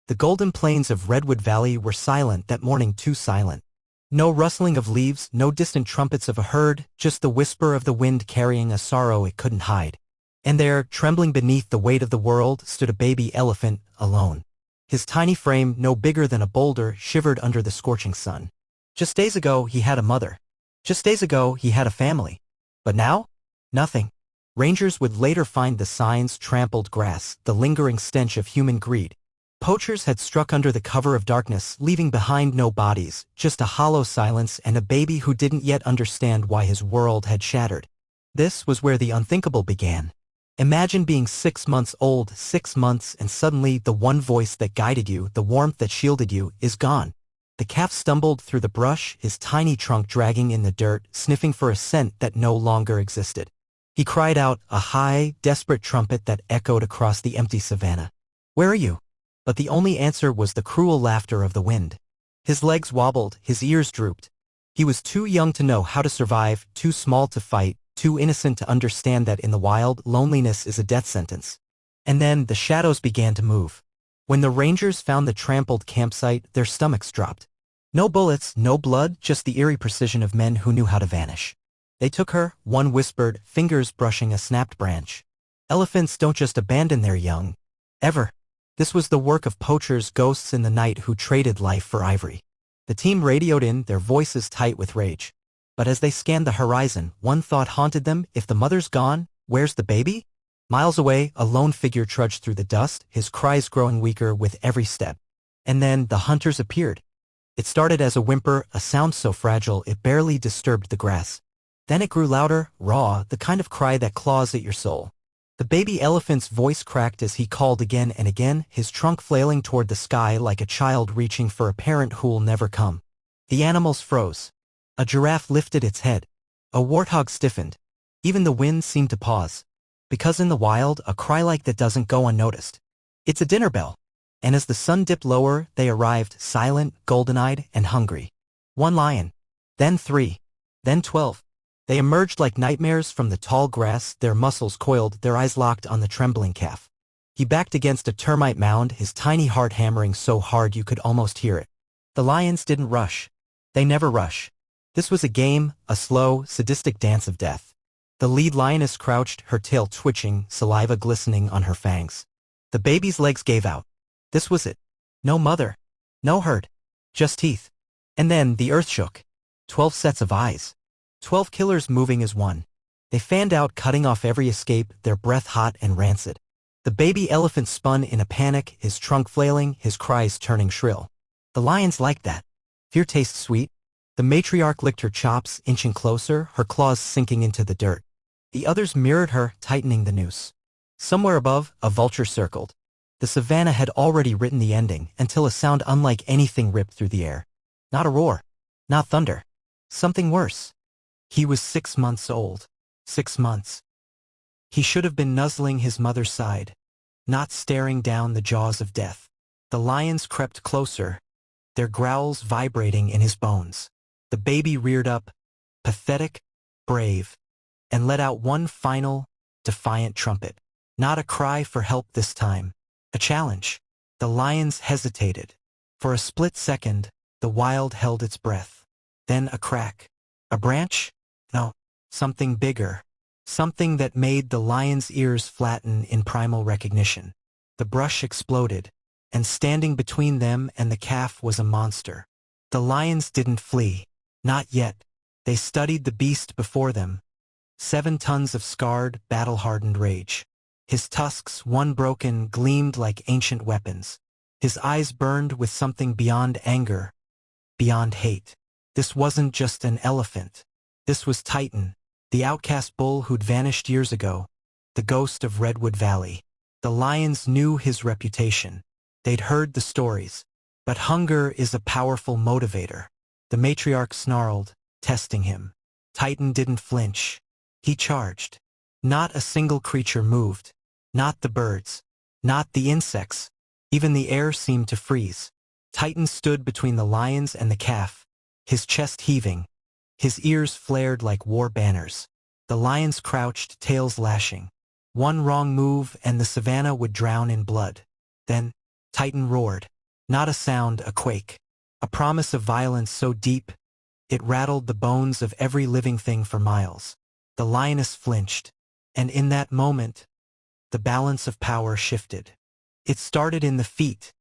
The golden plains of Redwood Valley were silent that morning, too silent. No rustling of leaves, no distant trumpets of a herd, just the whisper of the wind carrying a sorrow it couldn't hide. And there, trembling beneath the weight of the world, stood a baby elephant, alone. His tiny frame, no bigger than a boulder, shivered under the scorching sun. Just days ago, he had a mother. Just days ago, he had a family. But now? Nothing. Rangers would later find the signs: trampled grass, the lingering stench of human greed. Poachers had struck under the cover of darkness, leaving behind no bodies, just a hollow silence and a baby who didn't yet understand why his world had shattered. This was where the unthinkable began. Imagine being 6 months old, 6 months, and suddenly the one voice that guided you, the warmth that shielded you, is gone. The calf stumbled through the brush, his tiny trunk dragging in the dirt, sniffing for a scent that no longer existed. He cried out, a high, desperate trumpet that echoed across the empty savanna. "Where are you?" But the only answer was the cruel laughter of the wind. His legs wobbled, his ears drooped. He was too young to know how to survive, too small to fight, too innocent to understand that in the wild, loneliness is a death sentence. And then the shadows began to move. When the rangers found the trampled campsite, their stomachs dropped. No bullets, no blood, just the eerie precision of men who knew how to vanish. "They took her," one whispered, fingers brushing a snapped branch. "Elephants don't just abandon their young. Ever." This was the work of poachers, ghosts in the night who traded life for ivory. The team radioed in, their voices tight with rage. But as they scanned the horizon, one thought haunted them: if the mother's gone, where's the baby? Miles away, a lone figure trudged through the dust, his cries growing weaker with every step. And then the hunters appeared. It started as a whimper, a sound so fragile it barely disturbed the grass. Then it grew louder, raw, the kind of cry that claws at your soul. The baby elephant's voice cracked as he called again and again, his trunk flailing toward the sky like a child reaching for a parent who'll never come. The animals froze. A giraffe lifted its head. A warthog stiffened. Even the wind seemed to pause. Because in the wild, a cry like that doesn't go unnoticed. It's a dinner bell. And as the sun dipped lower, they arrived, silent, golden-eyed, and hungry. 1 lion. Then 3. Then 12. They emerged like nightmares from the tall grass, their muscles coiled, their eyes locked on the trembling calf. He backed against a termite mound, his tiny heart hammering so hard you could almost hear it. The lions didn't rush. They never rush. This was a game, a slow, sadistic dance of death. The lead lioness crouched, her tail twitching, saliva glistening on her fangs. The baby's legs gave out. This was it. No mother. No herd. Just teeth. And then the earth shook. 12 sets of eyes. 12 killers moving as one. They fanned out, cutting off every escape, their breath hot and rancid. The baby elephant spun in a panic, his trunk flailing, his cries turning shrill. The lions liked that. Fear tastes sweet. The matriarch licked her chops, inching closer, her claws sinking into the dirt. The others mirrored her, tightening the noose. Somewhere above, a vulture circled. The savanna had already written the ending, until a sound unlike anything ripped through the air. Not a roar. Not thunder. Something worse. He was 6 months old. 6 months. He should have been nuzzling his mother's side, not staring down the jaws of death. The lions crept closer, their growls vibrating in his bones. The baby reared up, pathetic, brave, and let out one final, defiant trumpet. Not a cry for help this time. A challenge. The lions hesitated. For a split second, the wild held its breath. Then a crack. A branch? No, something bigger. Something that made the lion's ears flatten in primal recognition. The brush exploded, and standing between them and the calf was a monster. The lions didn't flee. Not yet. They studied the beast before them. 7 tons of scarred, battle-hardened rage. His tusks, one broken, gleamed like ancient weapons. His eyes burned with something beyond anger, beyond hate. This wasn't just an elephant. This was Titan, the outcast bull who'd vanished years ago, the ghost of Redwood Valley. The lions knew his reputation. They'd heard the stories. But hunger is a powerful motivator. The matriarch snarled, testing him. Titan didn't flinch. He charged. Not a single creature moved. Not the birds. Not the insects. Even the air seemed to freeze. Titan stood between the lions and the calf, his chest heaving. His ears flared like war banners. The lions crouched, tails lashing. One wrong move and the savanna would drown in blood. Then, Titan roared. Not a sound, a quake. A promise of violence so deep, it rattled the bones of every living thing for miles. The lioness flinched, and in that moment, the balance of power shifted. It started in the feet,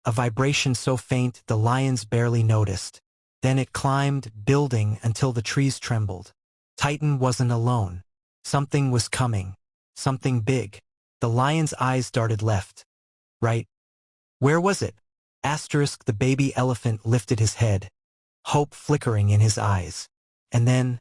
a vibration so faint the lions barely noticed. Then it climbed, building until the trees trembled. Titan wasn't alone. Something was coming. Something big. The lion's eyes darted left. Right. Where was it? Asterisk, the baby elephant lifted his head, hope flickering in his eyes. And then,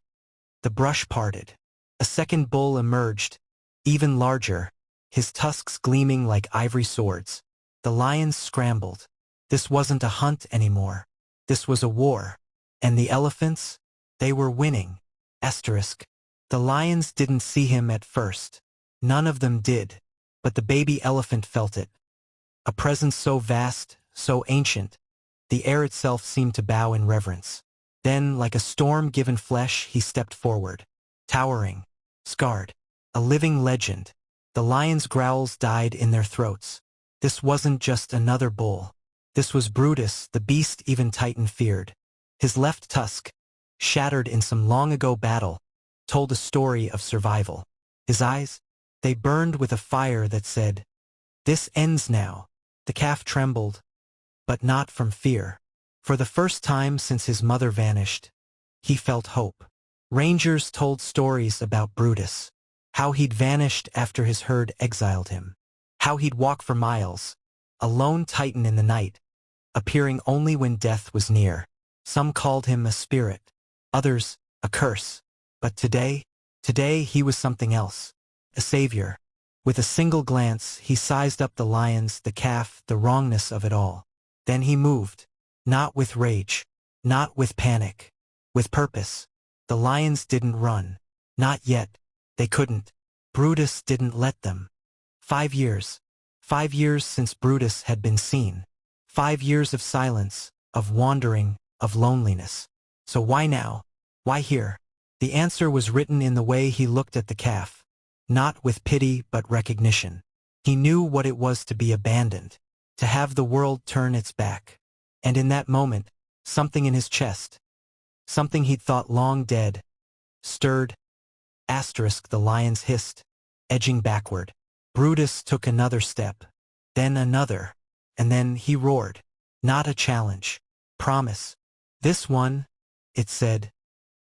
the brush parted. A second bull emerged, even larger, his tusks gleaming like ivory swords. The lions scrambled. This wasn't a hunt anymore. This was a war. And the elephants? They were winning. Asterisk. The lions didn't see him at first. None of them did. But the baby elephant felt it. A presence so vast, so ancient, the air itself seemed to bow in reverence. Then, like a storm-given flesh, he stepped forward. Towering, scarred, a living legend. The lions' growls died in their throats. This wasn't just another bull. This was Brutus, the beast even Titan feared. His left tusk, shattered in some long-ago battle, told a story of survival. His eyes, they burned with a fire that said, "This ends now." The calf trembled, but not from fear. For the first time since his mother vanished, he felt hope. Rangers told stories about Brutus, how he'd vanished after his herd exiled him, how he'd walk for miles, a lone titan in the night, appearing only when death was near. Some called him a spirit, others a curse. But today he was something else, a savior. With a single glance, he sized up the lions, the calf, the wrongness of it all. Then he moved, not with rage, not with panic, with purpose. The lions didn't run. Not yet. They couldn't. Brutus didn't let them. 5 years. 5 years since Brutus had been seen. 5 years of silence, of wandering, of loneliness. So why now? Why here? The answer was written in the way he looked at the calf. Not with pity but recognition. He knew what it was to be abandoned, to have the world turn its back. And in that moment, something in his chest, something he'd thought long dead, stirred. Asterisk, the lions hissed, edging backward. Brutus took another step, then another, and then he roared. Not a challenge. Promise. This one, it said,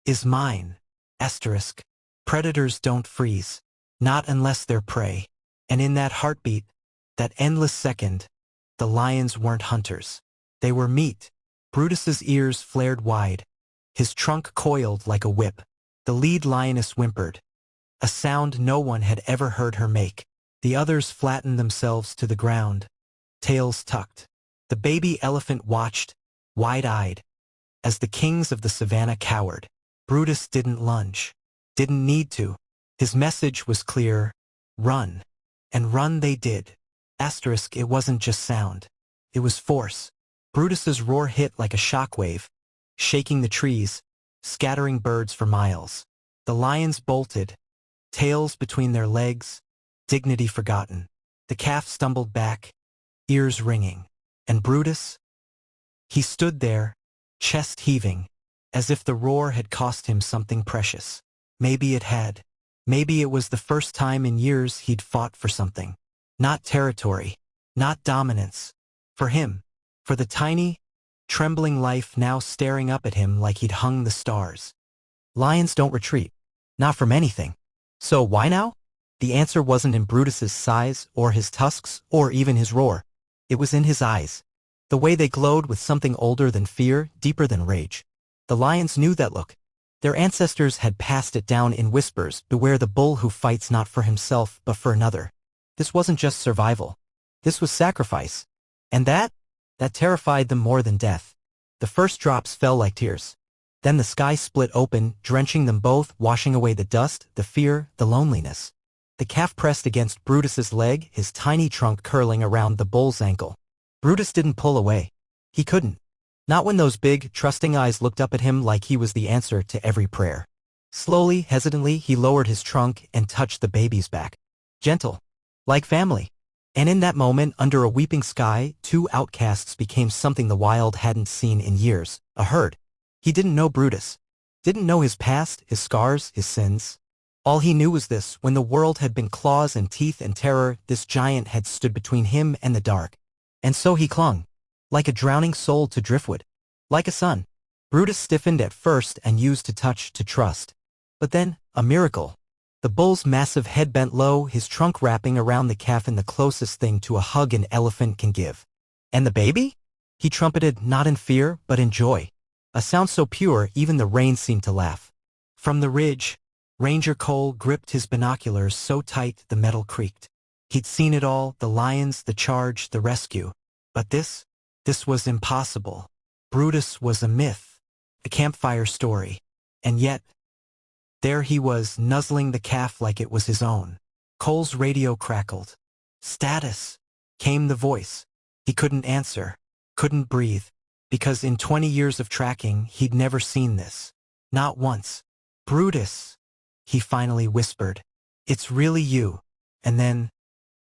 is mine. Asterisk. Predators don't freeze. Not unless they're prey. And in that heartbeat, that endless second, the lions weren't hunters. They were meat. Brutus's ears flared wide. His trunk coiled like a whip. The lead lioness whimpered, a sound no one had ever heard her make. The others flattened themselves to the ground, tails tucked. The baby elephant watched, wide-eyed, as the kings of the savannah cowered. Brutus didn't lunge. Didn't need to. His message was clear. Run. And run they did. Asterisk, it wasn't just sound. It was force. Brutus's roar hit like a shockwave, shaking the trees, scattering birds for miles. The lions bolted, tails between their legs, dignity forgotten. The calf stumbled back, ears ringing. And Brutus? He stood there, chest heaving, as if the roar had cost him something precious. Maybe it had. Maybe it was the first time in years he'd fought for something. Not territory, not dominance. For him. For the tiny, trembling life now staring up at him like he'd hung the stars. Lions don't retreat. Not from anything. So why now? The answer wasn't in Brutus's size, or his tusks, or even his roar. It was in his eyes. The way they glowed with something older than fear, deeper than rage. The lions knew that look. Their ancestors had passed it down in whispers, beware the bull who fights not for himself but for another. This wasn't just survival. This was sacrifice. And that terrified them more than death. The first drops fell like tears. Then the sky split open, drenching them both, washing away the dust, the fear, the loneliness. The calf pressed against Brutus's leg, his tiny trunk curling around the bull's ankle. Brutus didn't pull away. He couldn't. Not when those big, trusting eyes looked up at him like he was the answer to every prayer. Slowly, hesitantly, he lowered his trunk and touched the baby's back. Gentle. Like family. And in that moment, under a weeping sky, two outcasts became something the wild hadn't seen in years, a herd. He didn't know Brutus. Didn't know his past, his scars, his sins. All he knew was this: when the world had been claws and teeth and terror, this giant had stood between him and the dark. And so he clung, like a drowning soul to driftwood, like a sun. Brutus stiffened at first and used to touch to trust. But then, a miracle. The bull's massive head bent low, his trunk wrapping around the calf in the closest thing to a hug an elephant can give. And the baby? He trumpeted, not in fear, but in joy. A sound so pure, even the rain seemed to laugh. From the ridge, Ranger Cole gripped his binoculars so tight the metal creaked. He'd seen it all, the lions, the charge, the rescue. But this was impossible. Brutus was a myth, a campfire story. And yet, there he was, nuzzling the calf like it was his own. Cole's radio crackled. Status, came the voice. He couldn't answer, couldn't breathe, because in 20 years of tracking, he'd never seen this. Not once. Brutus, he finally whispered. It's really you. And then,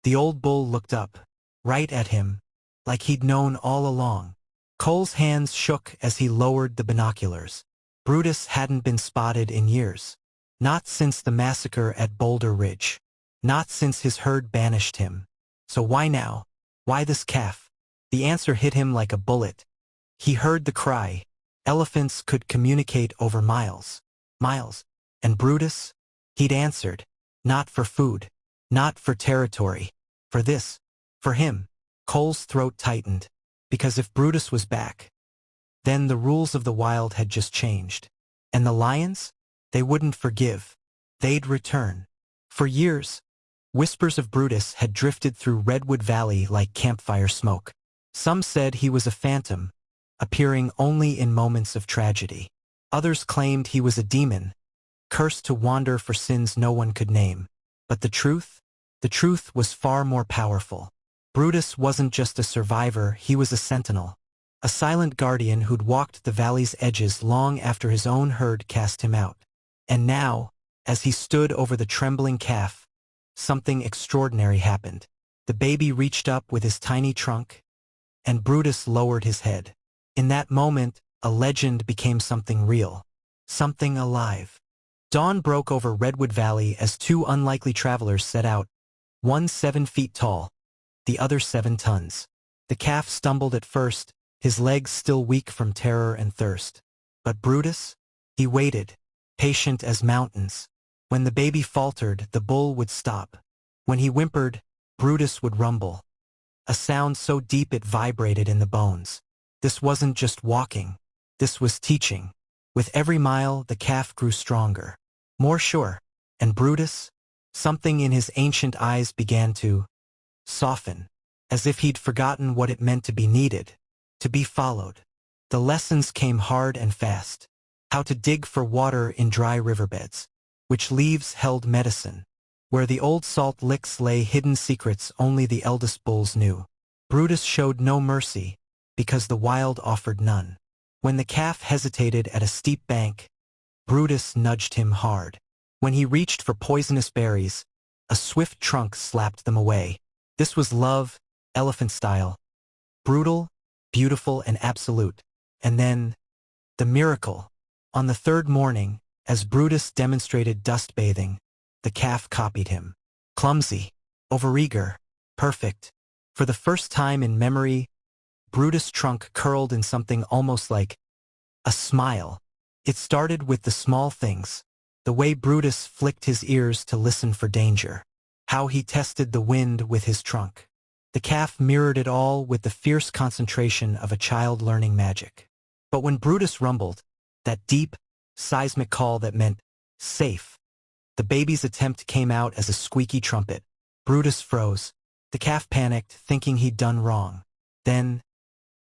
the old bull looked up, right at him, like he'd known all along. Cole's hands shook as he lowered the binoculars. Brutus hadn't been spotted in years. Not since the massacre at Boulder Ridge. Not since his herd banished him. So why now? Why this calf? The answer hit him like a bullet. He heard the cry. Elephants could communicate over miles. Miles. And Brutus? He'd answered. Not for food. Not for territory. For this. For him. Cole's throat tightened. Because if Brutus was back, then the rules of the wild had just changed. And the lions? They wouldn't forgive. They'd return. For years, whispers of Brutus had drifted through Redwood Valley like campfire smoke. Some said he was a phantom, appearing only in moments of tragedy. Others claimed he was a demon, cursed to wander for sins no one could name. But the truth was far more powerful. Brutus wasn't just a survivor, he was a sentinel. A silent guardian who'd walked the valley's edges long after his own herd cast him out. And now, as he stood over the trembling calf, something extraordinary happened. The baby reached up with his tiny trunk, and Brutus lowered his head. In that moment, a legend became something real, something alive. Dawn broke over Redwood Valley as two unlikely travelers set out, one 7 feet tall, the other 7 tons. The calf stumbled at first, his legs still weak from terror and thirst. But Brutus? He waited, patient as mountains. When the baby faltered, the bull would stop. When he whimpered, Brutus would rumble. A sound so deep it vibrated in the bones. This wasn't just walking. This was teaching. With every mile, the calf grew stronger, more sure. And Brutus? Something in his ancient eyes began to soften, as if he'd forgotten what it meant to be needed, to be followed. The lessons came hard and fast. How to dig for water in dry riverbeds, which leaves held medicine. Where the old salt licks lay hidden secrets only the eldest bulls knew. Brutus showed no mercy, because the wild offered none. When the calf hesitated at a steep bank, Brutus nudged him hard. When he reached for poisonous berries, a swift trunk slapped them away. This was love, elephant style. Brutal, beautiful, and absolute. And then, the miracle. On the third morning, as Brutus demonstrated dust bathing, the calf copied him. Clumsy, overeager, perfect. For the first time in memory, Brutus' trunk curled in something almost like a smile. It started with the small things, the way Brutus flicked his ears to listen for danger, how he tested the wind with his trunk. The calf mirrored it all with the fierce concentration of a child learning magic. But when Brutus rumbled, that deep, seismic call that meant safe, the baby's attempt came out as a squeaky trumpet. Brutus froze. The calf panicked, thinking he'd done wrong. Then,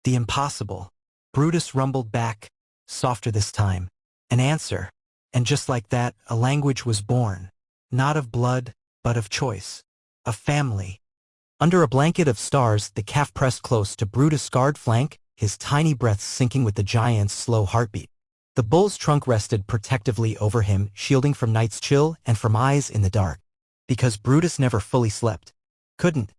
the impossible. Brutus rumbled back, softer this time. An answer. And just like that, a language was born. Not of blood, but of choice. Of family. Under a blanket of stars, the calf pressed close to Brutus' scarred flank, his tiny breath syncing with the giant's slow heartbeat. The bull's trunk rested protectively over him, shielding from night's chill and from eyes in the dark. Because Brutus never fully slept. Couldn't.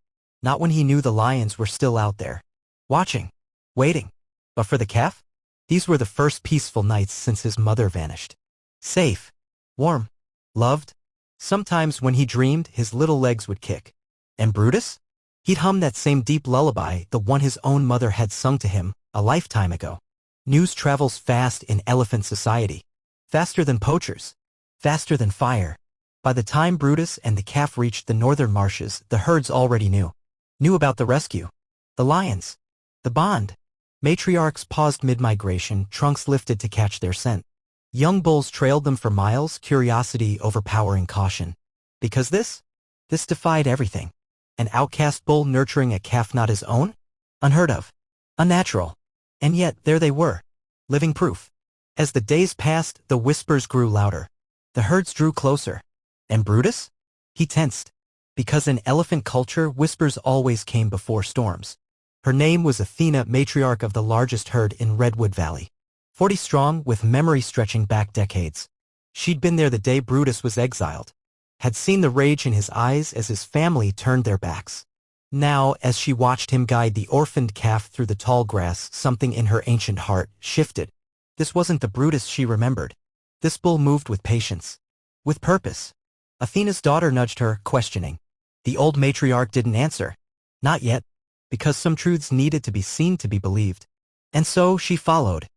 Not when he knew the lions were still out there. Watching. Waiting. But for the calf? These were the first peaceful nights since his mother vanished. Safe. Warm. Loved. Sometimes when he dreamed, his little legs would kick. And Brutus? He'd hum that same deep lullaby, the one his own mother had sung to him a lifetime ago. News travels fast in elephant society. Faster than poachers. Faster than fire. By the time Brutus and the calf reached the northern marshes, the herds already knew. Knew about the rescue. The lions. The bond. Matriarchs paused mid-migration, trunks lifted to catch their scent. Young bulls trailed them for miles, curiosity overpowering caution. Because this defied everything. An outcast bull nurturing a calf not his own? Unheard of. Unnatural. And yet, there they were. Living proof. As the days passed, the whispers grew louder. The herds drew closer. And Brutus? He tensed. Because in elephant culture, whispers always came before storms. Her name was Athena, matriarch of the largest herd in Redwood Valley. 40 strong, with memory stretching back decades. She'd been there the day Brutus was exiled. Had seen the rage in his eyes as his family turned their backs. Now, as she watched him guide the orphaned calf through the tall grass, something in her ancient heart shifted. This wasn't the Brutus she remembered. This bull moved with patience. With purpose. Athena's daughter nudged her, questioning. The old matriarch didn't answer. Not yet. Because some truths needed to be seen to be believed. And so she followed.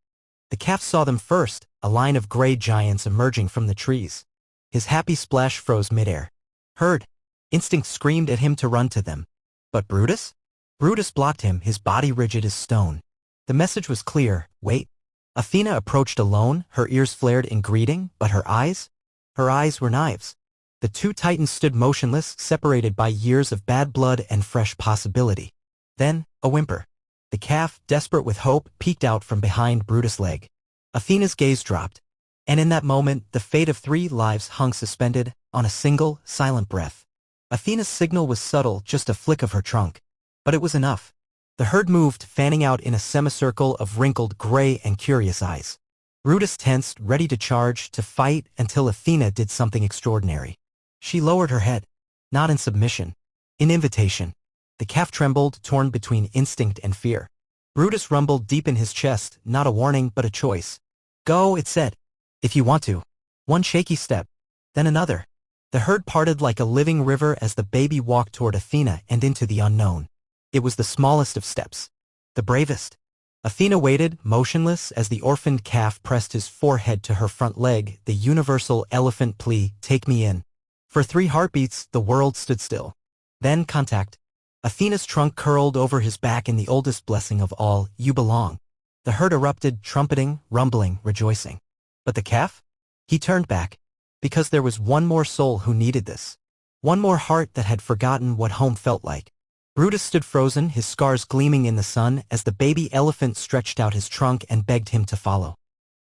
The calf saw them first, a line of gray giants emerging from the trees. His happy splash froze midair. Heard. Instinct screamed at him to run to them. But Brutus? Brutus blocked him, his body rigid as stone. The message was clear, wait. Athena approached alone, her ears flared in greeting, but her eyes? Her eyes were knives. The two titans stood motionless, separated by years of bad blood and fresh possibility. Then, a whimper. The calf, desperate with hope, peeked out from behind Brutus' leg. Athena's gaze dropped. And in that moment, the fate of 3 lives hung suspended on a single, silent breath. Athena's signal was subtle, just a flick of her trunk. But it was enough. The herd moved, fanning out in a semicircle of wrinkled, gray and curious eyes. Brutus tensed, ready to charge, to fight, until Athena did something extraordinary. She lowered her head. Not in submission. In invitation. The calf trembled, torn between instinct and fear. Brutus rumbled deep in his chest, not a warning but a choice. Go, it said. If you want to. One shaky step. Then another. The herd parted like a living river as the baby walked toward Athena and into the unknown. It was the smallest of steps. The bravest. Athena waited, motionless, as the orphaned calf pressed his forehead to her front leg, the universal elephant plea, take me in. For 3 heartbeats, the world stood still. Then contact. Athena's trunk curled over his back in the oldest blessing of all, you belong. The herd erupted, trumpeting, rumbling, rejoicing. But the calf? He turned back. Because there was one more soul who needed this. One more heart that had forgotten what home felt like. Brutus stood frozen, his scars gleaming in the sun, as the baby elephant stretched out his trunk and begged him to follow.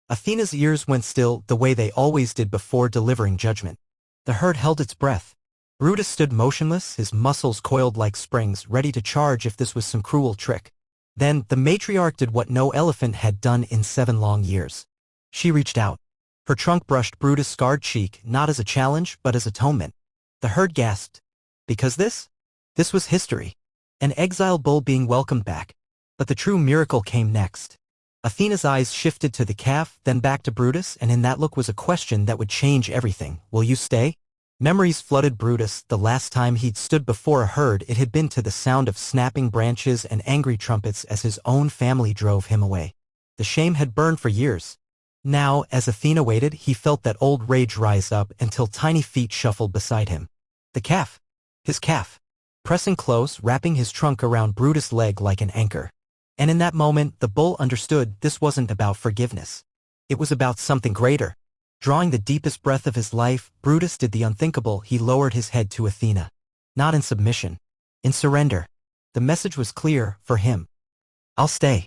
Athena's ears went still, the way they always did before delivering judgment. The herd held its breath. Brutus stood motionless, his muscles coiled like springs, ready to charge if this was some cruel trick. Then, the matriarch did what no elephant had done in 7 long years. She reached out. Her trunk brushed Brutus' scarred cheek, not as a challenge, but as atonement. The herd gasped. Because this was history. An exiled bull being welcomed back. But the true miracle came next. Athena's eyes shifted to the calf, then back to Brutus, and in that look was a question that would change everything. Will you stay? Memories flooded Brutus. The last time he'd stood before a herd, it had been to the sound of snapping branches and angry trumpets as his own family drove him away. The shame had burned for years. Now, as Athena waited, he felt that old rage rise up until tiny feet shuffled beside him. The calf. His calf. Pressing close, wrapping his trunk around Brutus' leg like an anchor. And in that moment, the bull understood this wasn't about forgiveness. It was about something greater. Drawing the deepest breath of his life, Brutus did the unthinkable. He lowered his head to Athena. Not in submission. In surrender. The message was clear, for him. I'll stay.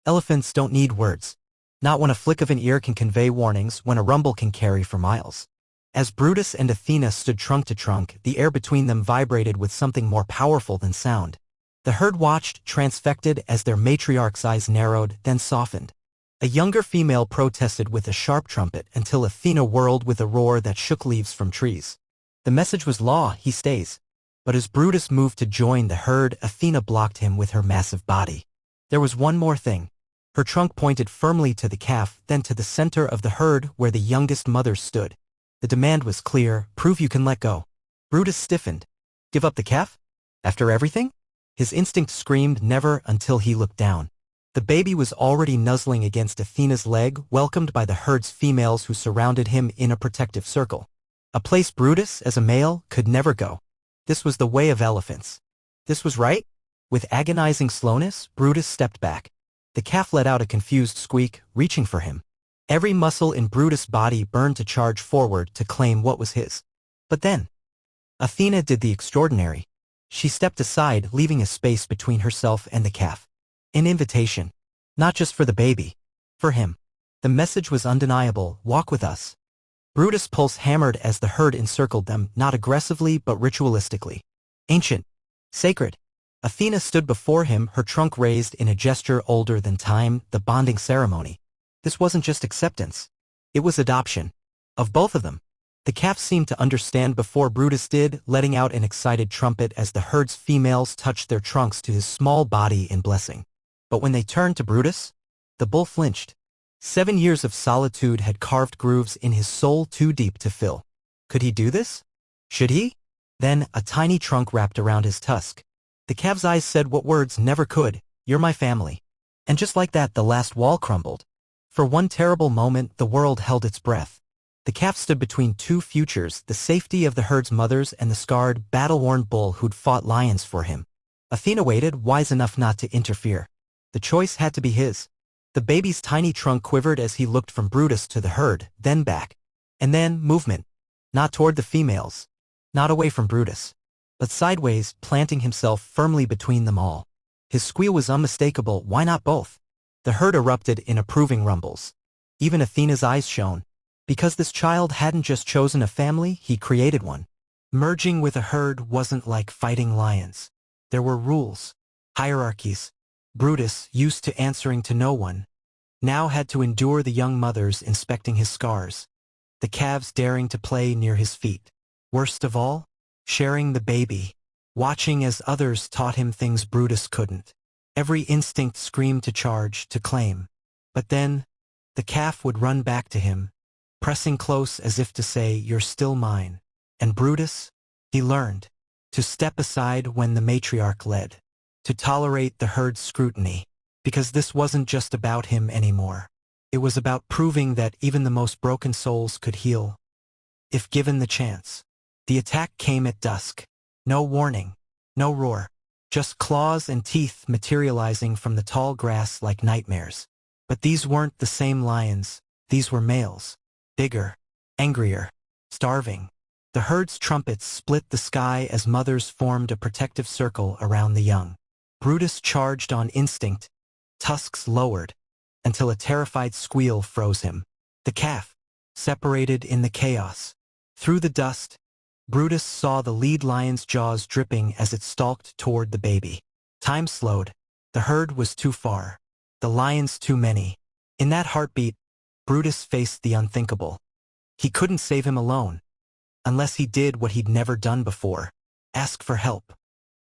Elephants don't need words. Not when a flick of an ear can convey warnings, when a rumble can carry for miles. As Brutus and Athena stood trunk to trunk, the air between them vibrated with something more powerful than sound. The herd watched, transfected, as their matriarch's eyes narrowed, then softened. A younger female protested with a sharp trumpet until Athena whirled with a roar that shook leaves from trees. The message was law, he stays. But as Brutus moved to join the herd, Athena blocked him with her massive body. There was one more thing. Her trunk pointed firmly to the calf, then to the center of the herd where the youngest mothers stood. The demand was clear: prove you can let go. Brutus stiffened. Give up the calf? After everything? His instinct screamed never until he looked down. The baby was already nuzzling against Athena's leg, welcomed by the herd's females who surrounded him in a protective circle. A place Brutus, as a male, could never go. This was the way of elephants. This was right? With agonizing slowness, Brutus stepped back. The calf let out a confused squeak, reaching for him. Every muscle in Brutus' body burned to charge forward to claim what was his. But then, Athena did the extraordinary. She stepped aside, leaving a space between herself and the calf. An invitation. Not just for the baby. For him. The message was undeniable: walk with us. Brutus' pulse hammered as the herd encircled them, not aggressively but ritualistically. Ancient. Sacred. Athena stood before him, her trunk raised in a gesture older than time, the bonding ceremony. This wasn't just acceptance. It was adoption. Of both of them. The calf seemed to understand before Brutus did, letting out an excited trumpet as the herd's females touched their trunks to his small body in blessing. But when they turned to Brutus, the bull flinched. 7 years of solitude had carved grooves in his soul too deep to fill. Could he do this? Should he? Then, a tiny trunk wrapped around his tusk. The calf's eyes said what words never could: "You're my family." And just like that, the last wall crumbled. For one terrible moment, the world held its breath. The calf stood between two futures: the safety of the herd's mothers and the scarred, battle-worn bull who'd fought lions for him. Athena waited, wise enough not to interfere. The choice had to be his. The baby's tiny trunk quivered as he looked from Brutus to the herd, then back. And then, movement. Not toward the females. Not away from Brutus. But sideways, planting himself firmly between them all. His squeal was unmistakable: why not both? The herd erupted in approving rumbles. Even Athena's eyes shone. Because this child hadn't just chosen a family, he created one. Merging with a herd wasn't like fighting lions. There were rules. Hierarchies. Brutus, used to answering to no one, now had to endure the young mothers inspecting his scars. The calves daring to play near his feet. Worst of all, sharing the baby. Watching as others taught him things Brutus couldn't. Every instinct screamed to charge, to claim. But then, the calf would run back to him, pressing close as if to say, "You're still mine." And Brutus? He learned. To step aside when the matriarch led. To tolerate the herd's scrutiny. Because this wasn't just about him anymore. It was about proving that even the most broken souls could heal. If given the chance. The attack came at dusk. No warning. No roar. Just claws and teeth materializing from the tall grass like nightmares. But these weren't the same lions. These were males. Bigger. Angrier. Starving. The herd's trumpets split the sky as mothers formed a protective circle around the young. Brutus charged on instinct, tusks lowered, until a terrified squeal froze him. The calf, separated in the chaos. Through the dust, Brutus saw the lead lion's jaws dripping as it stalked toward the baby. Time slowed. The herd was too far. The lions too many. In that heartbeat, Brutus faced the unthinkable. He couldn't save him alone. Unless he did what he'd never done before. Ask for help.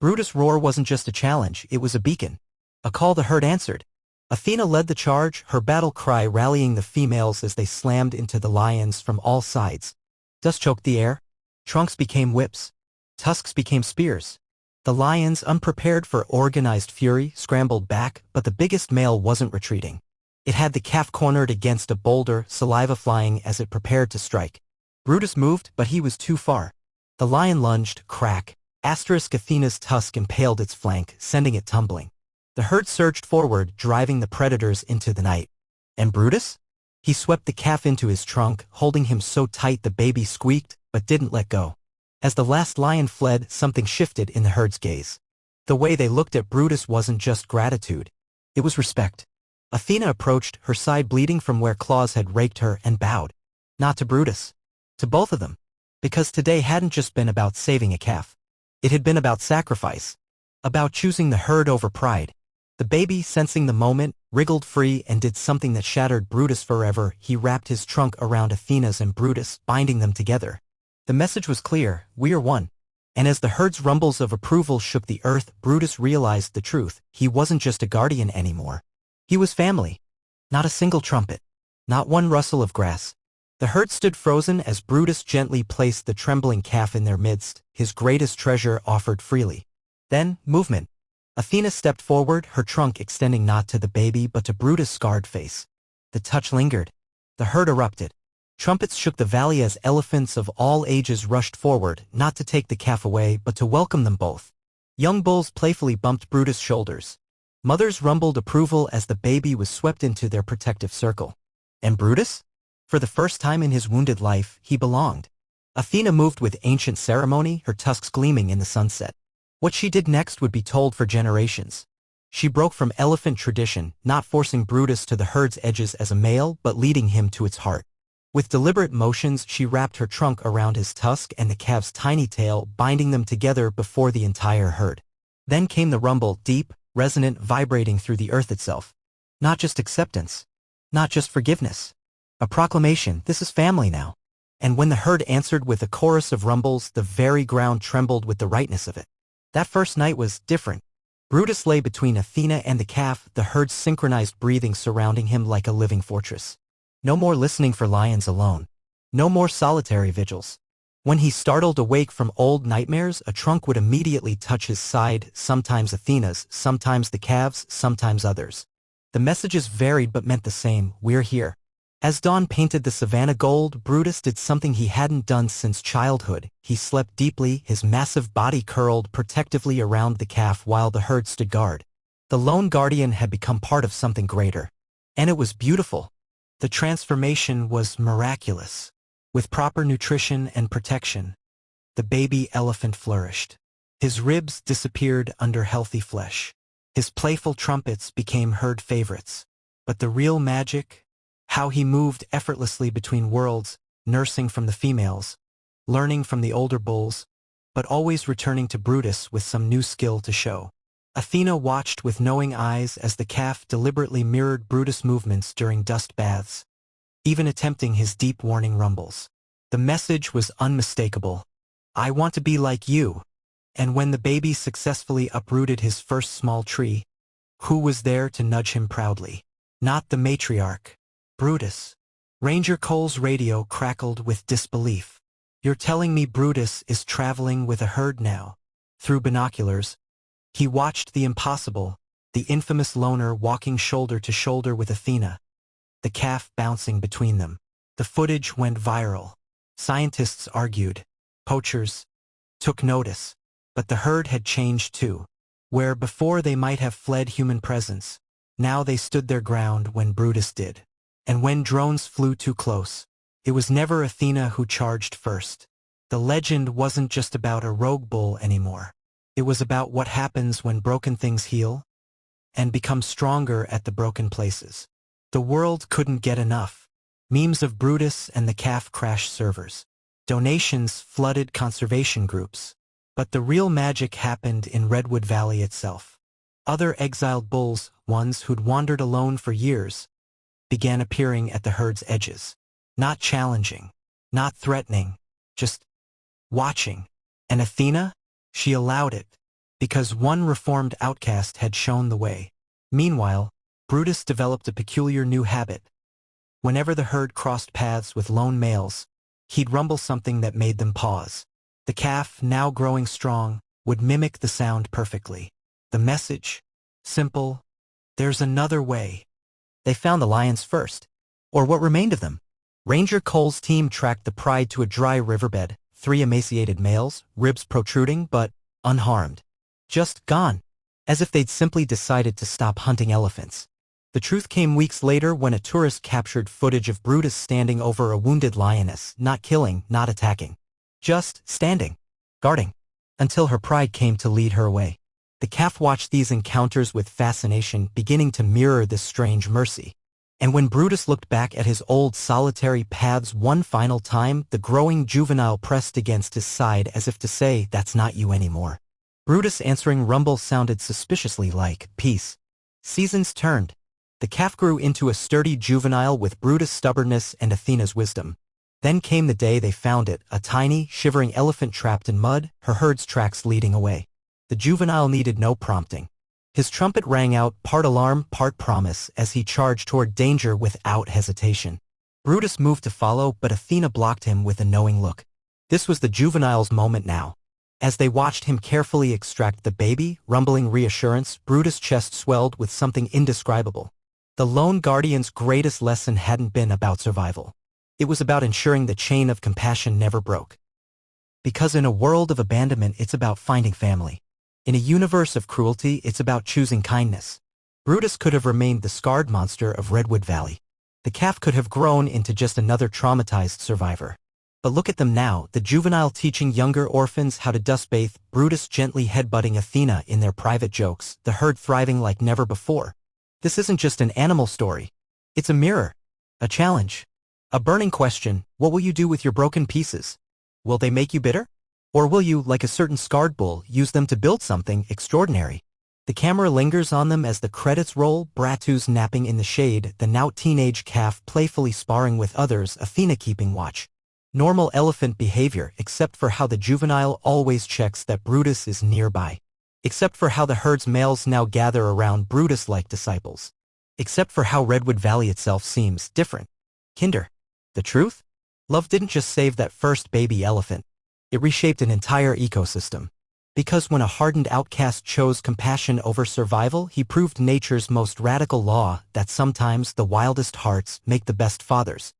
Brutus' roar wasn't just a challenge, it was a beacon. A call the herd answered. Athena led the charge, her battle cry rallying the females as they slammed into the lions from all sides. Dust choked the air. Trunks became whips. Tusks became spears. The lions, unprepared for organized fury, scrambled back, but the biggest male wasn't retreating. It had the calf cornered against a boulder, saliva flying as it prepared to strike. Brutus moved, but he was too far. The lion lunged, crack. Athena's tusk impaled its flank, sending it tumbling. The herd surged forward, driving the predators into the night. And Brutus? He swept the calf into his trunk, holding him so tight the baby squeaked, but didn't let go. As the last lion fled, something shifted in the herd's gaze. The way they looked at Brutus wasn't just gratitude. It was respect. Athena approached, her side bleeding from where claws had raked her, and bowed. Not to Brutus. To both of them. Because today hadn't just been about saving a calf. It had been about sacrifice. About choosing the herd over pride. The baby, sensing the moment, wriggled free and did something that shattered Brutus forever. He wrapped his trunk around Athena's and Brutus, binding them together. The message was clear: we are one. And as the herd's rumbles of approval shook the earth, Brutus realized the truth. He wasn't just a guardian anymore. He was family. Not a single trumpet. Not one rustle of grass. The herd stood frozen as Brutus gently placed the trembling calf in their midst, his greatest treasure offered freely. Then, movement. Athena stepped forward, her trunk extending not to the baby but to Brutus' scarred face. The touch lingered. The herd erupted. Trumpets shook the valley as elephants of all ages rushed forward, not to take the calf away but to welcome them both. Young bulls playfully bumped Brutus' shoulders. Mothers rumbled approval as the baby was swept into their protective circle. And Brutus? For the first time in his wounded life, he belonged. Athena moved with ancient ceremony, her tusks gleaming in the sunset. What she did next would be told for generations. She broke from elephant tradition, not forcing Brutus to the herd's edges as a male but leading him to its heart. With deliberate motions, she wrapped her trunk around his tusk and the calf's tiny tail, binding them together before the entire herd. Then came the rumble, deep, resonant, vibrating through the earth itself. Not just acceptance. Not just forgiveness. A proclamation, this is family now. And when the herd answered with a chorus of rumbles, the very ground trembled with the rightness of it. That first night was different. Brutus lay between Athena and the calf, the herd's synchronized breathing surrounding him like a living fortress. No more listening for lions alone. No more solitary vigils. When he startled awake from old nightmares, a trunk would immediately touch his side, sometimes Athena's, sometimes the calf's, sometimes others. The messages varied but meant the same, we're here. As dawn painted the savanna gold, Brutus did something he hadn't done since childhood. He slept deeply, his massive body curled protectively around the calf while the herd stood guard. The lone guardian had become part of something greater. And it was beautiful. The transformation was miraculous. With proper nutrition and protection, the baby elephant flourished. His ribs disappeared under healthy flesh. His playful trumpets became herd favorites. But the real magic? How he moved effortlessly between worlds, nursing from the females, learning from the older bulls, but always returning to Brutus with some new skill to show. Athena watched with knowing eyes as the calf deliberately mirrored Brutus' movements during dust baths, even attempting his deep warning rumbles. The message was unmistakable. I want to be like you. And when the baby successfully uprooted his first small tree, who was there to nudge him proudly? Not the matriarch. Brutus. Ranger Cole's radio crackled with disbelief. You're telling me Brutus is traveling with a herd now? Through binoculars, he watched the impossible, the infamous loner walking shoulder to shoulder with Athena, the calf bouncing between them. The footage went viral. Scientists argued. Poachers took notice. But the herd had changed too. Where before they might have fled human presence, now they stood their ground when Brutus did. And when drones flew too close, it was never Athena who charged first. The legend wasn't just about a rogue bull anymore. It was about what happens when broken things heal and become stronger at the broken places. The world couldn't get enough. Memes of Brutus and the calf crashed servers. Donations flooded conservation groups. But the real magic happened in Redwood Valley itself. Other exiled bulls, ones who'd wandered alone for years, began appearing at the herd's edges. Not challenging, not threatening, just watching. And Athena? She allowed it, because one reformed outcast had shown the way. Meanwhile, Brutus developed a peculiar new habit. Whenever the herd crossed paths with lone males, he'd rumble something that made them pause. The calf, now growing strong, would mimic the sound perfectly. The message? Simple. There's another way. They found the lions first, or what remained of them. Ranger Cole's team tracked the pride to a dry riverbed, 3 emaciated males, ribs protruding but unharmed. Just gone, as if they'd simply decided to stop hunting elephants. The truth came weeks later when a tourist captured footage of Brutus standing over a wounded lioness, not killing, not attacking. Just standing, guarding, until her pride came to lead her away. The calf watched these encounters with fascination, beginning to mirror this strange mercy. And when Brutus looked back at his old solitary paths one final time, the growing juvenile pressed against his side as if to say, that's not you anymore. Brutus' answering rumble sounded suspiciously like peace. Seasons turned. The calf grew into a sturdy juvenile with Brutus' stubbornness and Athena's wisdom. Then came the day they found it, a tiny, shivering elephant trapped in mud, her herd's tracks leading away. The juvenile needed no prompting. His trumpet rang out, part alarm, part promise, as he charged toward danger without hesitation. Brutus moved to follow, but Athena blocked him with a knowing look. This was the juvenile's moment now. As they watched him carefully extract the baby, rumbling reassurance, Brutus' chest swelled with something indescribable. The lone guardian's greatest lesson hadn't been about survival. It was about ensuring the chain of compassion never broke. Because in a world of abandonment, it's about finding family. In a universe of cruelty, it's about choosing kindness. Brutus could have remained the scarred monster of Redwood Valley. The calf could have grown into just another traumatized survivor. But look at them now, the juvenile teaching younger orphans how to dustbathe, Brutus gently headbutting Athena in their private jokes, the herd thriving like never before. This isn't just an animal story. It's a mirror. A challenge. A burning question: what will you do with your broken pieces? Will they make you bitter? Or will you, like a certain scarred bull, use them to build something extraordinary? The camera lingers on them as the credits roll, Brutus napping in the shade, the now teenage calf playfully sparring with others, Athena keeping watch. Normal elephant behavior, except for how the juvenile always checks that Brutus is nearby. Except for how the herd's males now gather around Brutus like disciples. Except for how Redwood Valley itself seems different. Kinder. The truth? Love didn't just save that first baby elephant. It reshaped an entire ecosystem. Because when a hardened outcast chose compassion over survival, he proved nature's most radical law, that sometimes the wildest hearts make the best fathers.